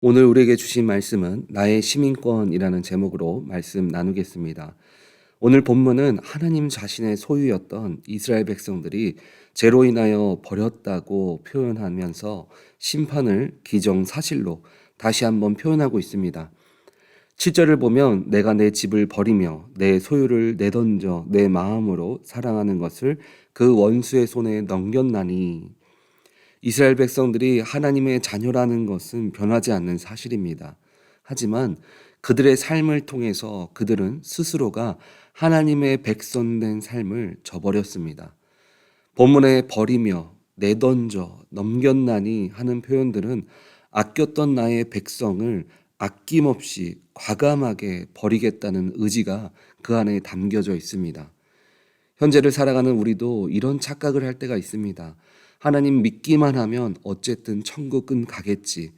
오늘 우리에게 주신 말씀은 나의 시민권이라는 제목으로 말씀 나누겠습니다. 오늘 본문은 하나님 자신의 소유였던 이스라엘 백성들이 죄로 인하여 버렸다고 표현하면서 심판을 기정사실로 다시 한번 표현하고 있습니다. 7절을 보면 내가 내 집을 버리며 내 소유를 내던져 내 마음으로 사랑하는 것을 그 원수의 손에 넘겼나니. 이스라엘 백성들이 하나님의 자녀라는 것은 변하지 않는 사실입니다. 하지만 그들의 삶을 통해서 그들은 스스로가 하나님의 백성된 삶을 저버렸습니다. 본문에 버리며 내던져 넘겼나니 하는 표현들은 아꼈던 나의 백성을 아낌없이 과감하게 버리겠다는 의지가 그 안에 담겨져 있습니다. 현재를 살아가는 우리도 이런 착각을 할 때가 있습니다. 하나님 믿기만 하면 어쨌든 천국은 가겠지.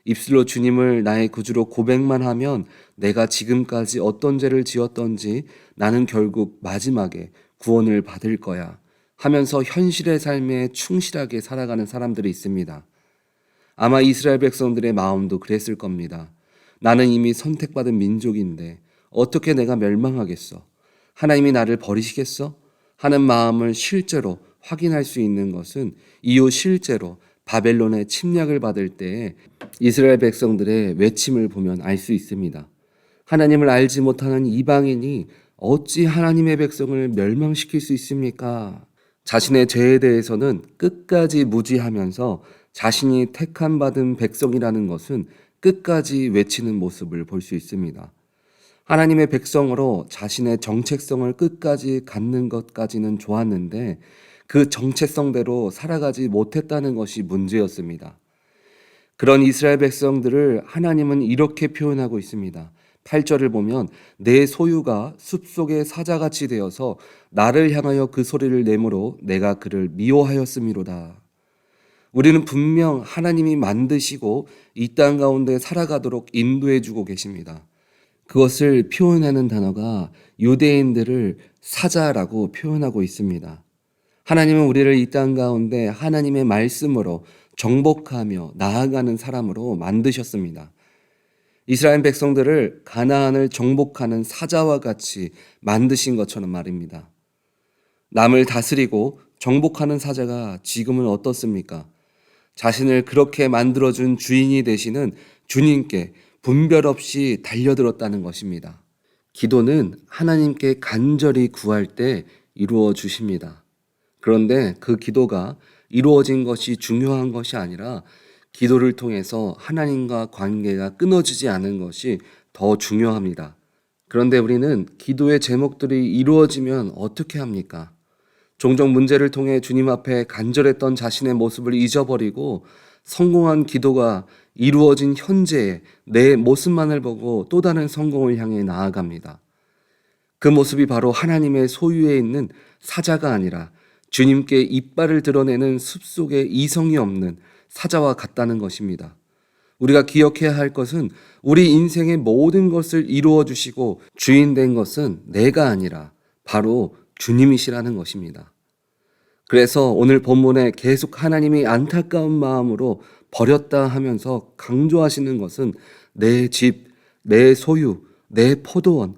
입술로 주님을 나의 구주로 고백만 하면 내가 지금까지 어떤 죄를 지었던지 나는 결국 마지막에 구원을 받을 거야 하면서 현실의 삶에 충실하게 살아가는 사람들이 있습니다. 아마 이스라엘 백성들의 마음도 그랬을 겁니다. 나는 이미 선택받은 민족인데 어떻게 내가 멸망하겠어? 하나님이 나를 버리시겠어? 하는 마음을 실제로 확인할 수 있는 것은 이후 실제로 바벨론의 침략을 받을 때에 이스라엘 백성들의 외침을 보면 알 수 있습니다. 하나님을 알지 못하는 이방인이 어찌 하나님의 백성을 멸망시킬 수 있습니까? 자신의 죄에 대해서는 끝까지 무지하면서 자신이 택함 받은 백성이라는 것은 끝까지 외치는 모습을 볼 수 있습니다. 하나님의 백성으로 자신의 정체성을 끝까지 갖는 것까지는 좋았는데 그 정체성대로 살아가지 못했다는 것이 문제였습니다. 그런 이스라엘 백성들을 하나님은 이렇게 표현하고 있습니다. 8절을 보면 내 소유가 숲속의 사자같이 되어서 나를 향하여 그 소리를 내므로 내가 그를 미워하였음이로다. 우리는 분명 하나님이 만드시고 이 땅 가운데 살아가도록 인도해 주고 계십니다. 그것을 표현하는 단어가 유대인들을 사자라고 표현하고 있습니다. 하나님은 우리를 이 땅 가운데 하나님의 말씀으로 정복하며 나아가는 사람으로 만드셨습니다. 이스라엘 백성들을 가나안을 정복하는 사자와 같이 만드신 것처럼 말입니다. 남을 다스리고 정복하는 사자가 지금은 어떻습니까? 자신을 그렇게 만들어준 주인이 되시는 주님께 분별 없이 달려들었다는 것입니다. 기도는 하나님께 간절히 구할 때 이루어 주십니다. 그런데 그 기도가 이루어진 것이 중요한 것이 아니라 기도를 통해서 하나님과 관계가 끊어지지 않은 것이 더 중요합니다. 그런데 우리는 기도의 제목들이 이루어지면 어떻게 합니까? 종종 문제를 통해 주님 앞에 간절했던 자신의 모습을 잊어버리고 성공한 기도가 이루어진 현재의 내 모습만을 보고 또 다른 성공을 향해 나아갑니다. 그 모습이 바로 하나님의 소유에 있는 사자가 아니라 주님께 이빨을 드러내는 숲속에 이성이 없는 사자와 같다는 것입니다. 우리가 기억해야 할 것은 우리 인생의 모든 것을 이루어 주시고 주인 된 것은 내가 아니라 바로 주님이시라는 것입니다. 그래서 오늘 본문에 계속 하나님이 안타까운 마음으로 버렸다 하면서 강조하시는 것은 내 집, 내 소유, 내 포도원,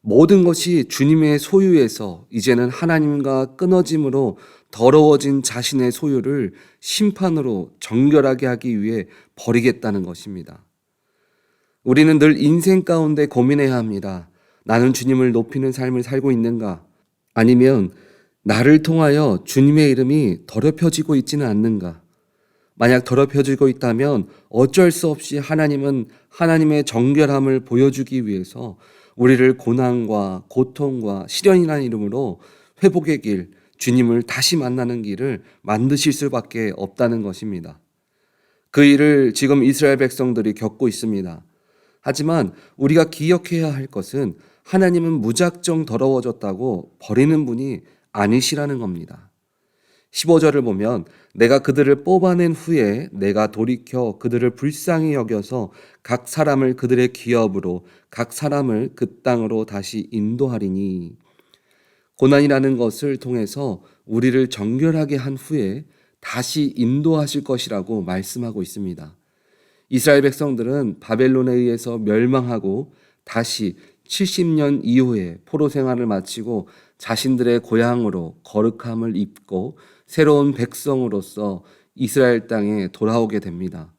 모든 것이 주님의 소유에서 이제는 하나님과 끊어짐으로 더러워진 자신의 소유를 심판으로 정결하게 하기 위해 버리겠다는 것입니다. 우리는 늘 인생 가운데 고민해야 합니다. 나는 주님을 높이는 삶을 살고 있는가? 아니면 나를 통하여 주님의 이름이 더럽혀지고 있지는 않는가? 만약 더럽혀지고 있다면 어쩔 수 없이 하나님은 하나님의 정결함을 보여주기 위해서 우리를 고난과 고통과 시련이라는 이름으로 회복의 길, 주님을 다시 만나는 길을 만드실 수밖에 없다는 것입니다. 그 일을 지금 이스라엘 백성들이 겪고 있습니다. 하지만 우리가 기억해야 할 것은 하나님은 무작정 더러워졌다고 버리는 분이 아니시라는 겁니다. 15절을 보면 내가 그들을 뽑아낸 후에 내가 돌이켜 그들을 불쌍히 여겨서 각 사람을 그들의 기업으로 각 사람을 그 땅으로 다시 인도하리니. 고난이라는 것을 통해서 우리를 정결하게 한 후에 다시 인도하실 것이라고 말씀하고 있습니다. 이스라엘 백성들은 바벨론에 의해서 멸망하고 다시 70년 이후에 포로 생활을 마치고 자신들의 고향으로 거룩함을 입고 새로운 백성으로서 이스라엘 땅에 돌아오게 됩니다.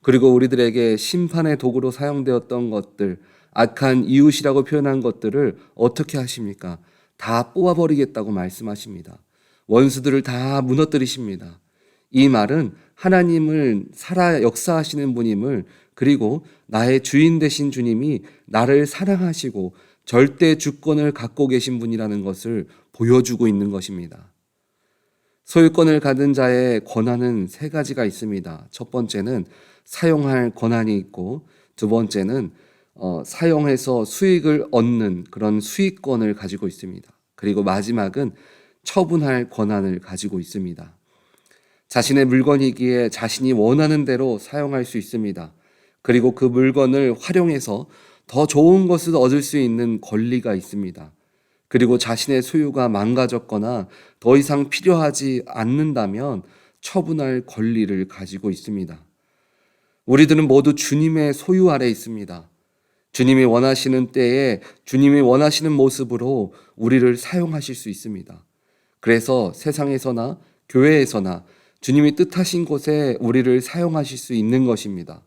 그리고 우리들에게 심판의 도구로 사용되었던 것들, 악한 이웃이라고 표현한 것들을 어떻게 하십니까? 다 뽑아버리겠다고 말씀하십니다. 원수들을 다 무너뜨리십니다. 이 말은 하나님을 살아 역사하시는 분임을, 그리고 나의 주인 되신 주님이 나를 사랑하시고 절대 주권을 갖고 계신 분이라는 것을 보여주고 있는 것입니다. 소유권을 가진 자의 권한은 세 가지가 있습니다. 첫 번째는 사용할 권한이 있고, 두 번째는 사용해서 수익을 얻는 그런 수익권을 가지고 있습니다. 그리고 마지막은 처분할 권한을 가지고 있습니다. 자신의 물건이기에 자신이 원하는 대로 사용할 수 있습니다. 그리고 그 물건을 활용해서 더 좋은 것을 얻을 수 있는 권리가 있습니다. 그리고 자신의 소유가 망가졌거나 더 이상 필요하지 않는다면 처분할 권리를 가지고 있습니다. 우리들은 모두 주님의 소유 아래 있습니다. 주님이 원하시는 때에 주님이 원하시는 모습으로 우리를 사용하실 수 있습니다. 그래서 세상에서나 교회에서나 주님이 뜻하신 곳에 우리를 사용하실 수 있는 것입니다.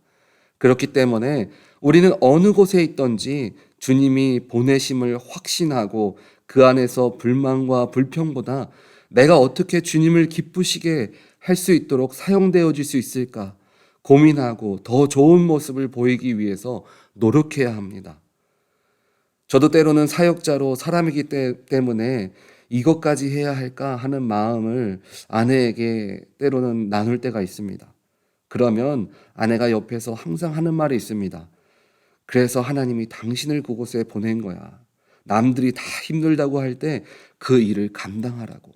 그렇기 때문에 우리는 어느 곳에 있든지 주님이 보내심을 확신하고 그 안에서 불만과 불평보다 내가 어떻게 주님을 기쁘시게 할 수 있도록 사용되어질 수 있을까 고민하고 더 좋은 모습을 보이기 위해서 노력해야 합니다. 저도 때로는 사역자로 사람이기 때문에 이것까지 해야 할까 하는 마음을 아내에게 때로는 나눌 때가 있습니다. 그러면 아내가 옆에서 항상 하는 말이 있습니다. 그래서 하나님이 당신을 그곳에 보낸 거야. 남들이 다 힘들다고 할 때 그 일을 감당하라고.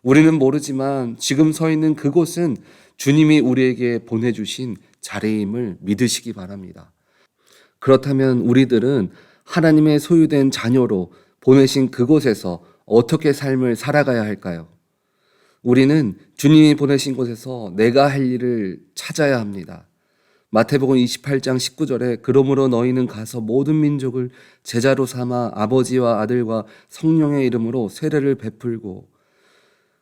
우리는 모르지만 지금 서 있는 그곳은 주님이 우리에게 보내주신 자리임을 믿으시기 바랍니다. 그렇다면 우리들은 하나님의 소유된 자녀로 보내신 그곳에서 어떻게 삶을 살아가야 할까요? 우리는 주님이 보내신 곳에서 내가 할 일을 찾아야 합니다. 마태복음 28장 19절에 그러므로 너희는 가서 모든 민족을 제자로 삼아 아버지와 아들과 성령의 이름으로 세례를 베풀고,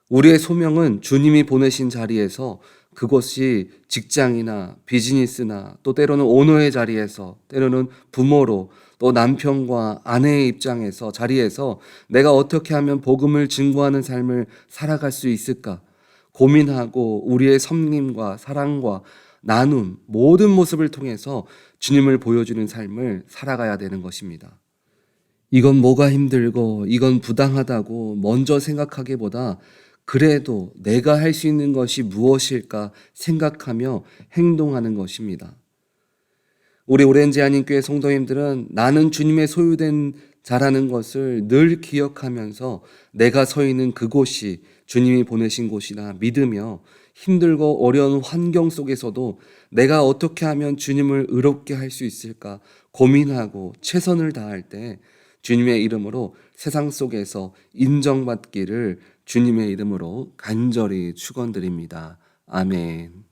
우리의 소명은 주님이 보내신 자리에서, 그것이 직장이나 비즈니스나 또 때로는 오너의 자리에서, 때로는 부모로, 또 남편과 아내의 입장에서 자리에서 내가 어떻게 하면 복음을 증거하는 삶을 살아갈 수 있을까 고민하고 우리의 섬김과 사랑과 나눔 모든 모습을 통해서 주님을 보여주는 삶을 살아가야 되는 것입니다. 이건 뭐가 힘들고 이건 부당하다고 먼저 생각하기보다 그래도 내가 할 수 있는 것이 무엇일까 생각하며 행동하는 것입니다. 우리 오렌지 한인교회 성도님들은 나는 주님의 소유된 자라는 것을 늘 기억하면서 내가 서 있는 그곳이 주님이 보내신 곳이라 믿으며 힘들고 어려운 환경 속에서도 내가 어떻게 하면 주님을 의롭게 할 수 있을까 고민하고 최선을 다할 때 주님의 이름으로 세상 속에서 인정받기를 주님의 이름으로 간절히 축원드립니다. 아멘.